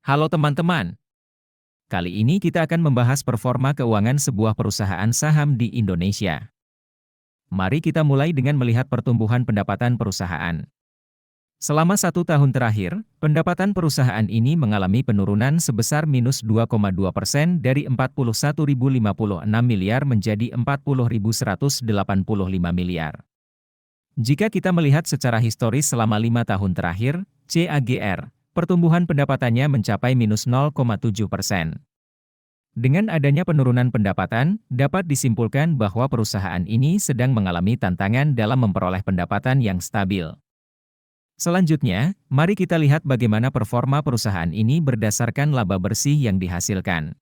Halo teman-teman, kali ini kita akan membahas performa keuangan sebuah perusahaan saham di Indonesia. Mari kita mulai dengan melihat pertumbuhan pendapatan perusahaan. Selama 1 tahun terakhir, pendapatan perusahaan ini mengalami penurunan sebesar minus 2,2% dari 41.056 miliar menjadi 40.185 miliar. Jika kita melihat secara historis selama 5 tahun terakhir, CAGR, pertumbuhan pendapatannya mencapai minus 0,7%. Dengan adanya penurunan pendapatan, dapat disimpulkan bahwa perusahaan ini sedang mengalami tantangan dalam memperoleh pendapatan yang stabil. Selanjutnya, mari kita lihat bagaimana performa perusahaan ini berdasarkan laba bersih yang dihasilkan.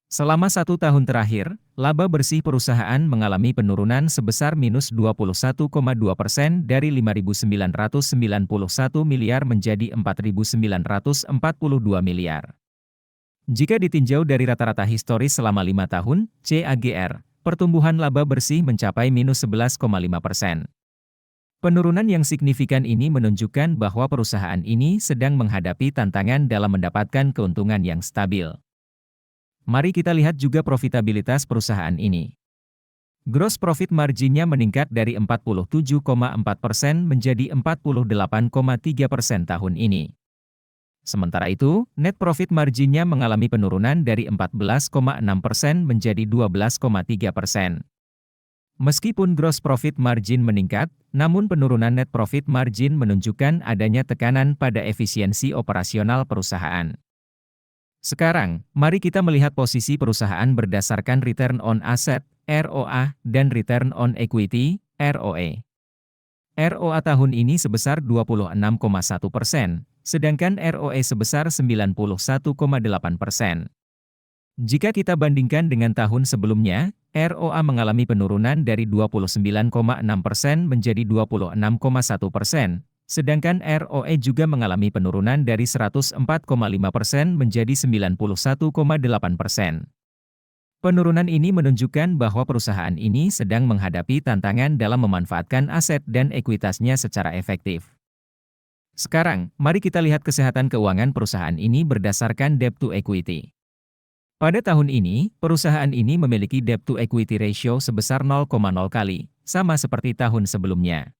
Selama 1 tahun terakhir, laba bersih perusahaan mengalami penurunan sebesar minus 21,2% dari 5.991 miliar menjadi 4.942 miliar. Jika ditinjau dari rata-rata historis selama 5 tahun, CAGR, pertumbuhan laba bersih mencapai minus 11,5%. Penurunan yang signifikan ini menunjukkan bahwa perusahaan ini sedang menghadapi tantangan dalam mendapatkan keuntungan yang stabil. Mari kita lihat juga profitabilitas perusahaan ini. Gross profit marginnya meningkat dari 47,4% menjadi 48,3% tahun ini. Sementara itu, net profit marginnya mengalami penurunan dari 14,6% menjadi 12,3%. Meskipun gross profit margin meningkat, namun penurunan net profit margin menunjukkan adanya tekanan pada efisiensi operasional perusahaan. Sekarang, mari kita melihat posisi perusahaan berdasarkan return on asset, ROA, dan return on equity, ROE. ROA tahun ini sebesar 26,1%, sedangkan ROE sebesar 91,8%. Jika kita bandingkan dengan tahun sebelumnya, ROA mengalami penurunan dari 29,6% menjadi 26,1%. Sedangkan ROE juga mengalami penurunan dari 104,5% menjadi 91,8%. Penurunan ini menunjukkan bahwa perusahaan ini sedang menghadapi tantangan dalam memanfaatkan aset dan ekuitasnya secara efektif. Sekarang, mari kita lihat kesehatan keuangan perusahaan ini berdasarkan debt to equity. Pada tahun ini, perusahaan ini memiliki debt to equity ratio sebesar 0,0 kali, sama seperti tahun sebelumnya.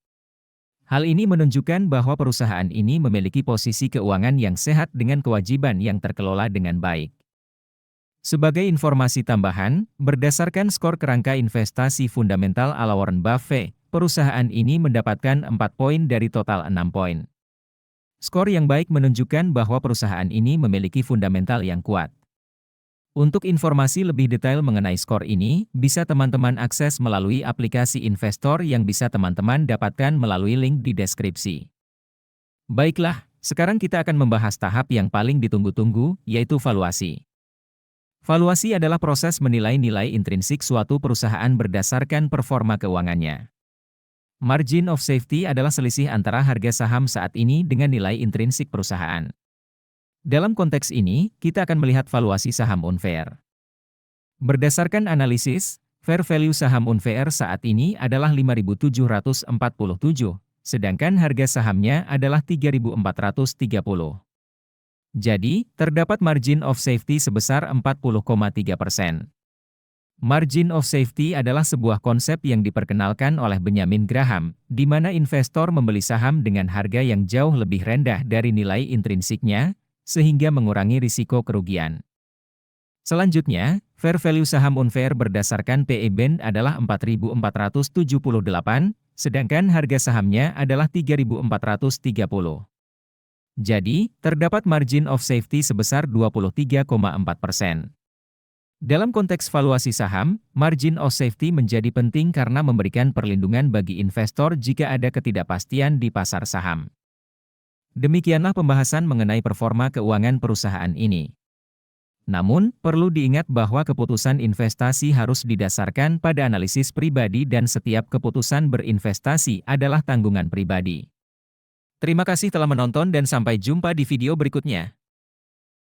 Hal ini menunjukkan bahwa perusahaan ini memiliki posisi keuangan yang sehat dengan kewajiban yang terkelola dengan baik. Sebagai informasi tambahan, berdasarkan skor kerangka investasi fundamental ala Warren Buffett, perusahaan ini mendapatkan 4 poin dari total 6 poin. Skor yang baik menunjukkan bahwa perusahaan ini memiliki fundamental yang kuat. Untuk informasi lebih detail mengenai skor ini, bisa teman-teman akses melalui aplikasi investor yang bisa teman-teman dapatkan melalui link di deskripsi. Baiklah, sekarang kita akan membahas tahap yang paling ditunggu-tunggu, yaitu valuasi. Valuasi adalah proses menilai nilai intrinsik suatu perusahaan berdasarkan performa keuangannya. Margin of safety adalah selisih antara harga saham saat ini dengan nilai intrinsik perusahaan. Dalam konteks ini, kita akan melihat valuasi saham Unfair. Berdasarkan analisis, fair value saham Unfair saat ini adalah 5.747, sedangkan harga sahamnya adalah 3.430. Jadi, terdapat margin of safety sebesar 40,3%. Margin of safety adalah sebuah konsep yang diperkenalkan oleh Benjamin Graham, di mana investor membeli saham dengan harga yang jauh lebih rendah dari nilai intrinsiknya, sehingga mengurangi risiko kerugian. Selanjutnya, fair value saham Unfair berdasarkan PE Band adalah 4.478, sedangkan harga sahamnya adalah 3.430. Jadi, terdapat margin of safety sebesar 23,4%. Dalam konteks valuasi saham, margin of safety menjadi penting karena memberikan perlindungan bagi investor jika ada ketidakpastian di pasar saham. Demikianlah pembahasan mengenai performa keuangan perusahaan ini. Namun, perlu diingat bahwa keputusan investasi harus didasarkan pada analisis pribadi dan setiap keputusan berinvestasi adalah tanggungan pribadi. Terima kasih telah menonton dan sampai jumpa di video berikutnya.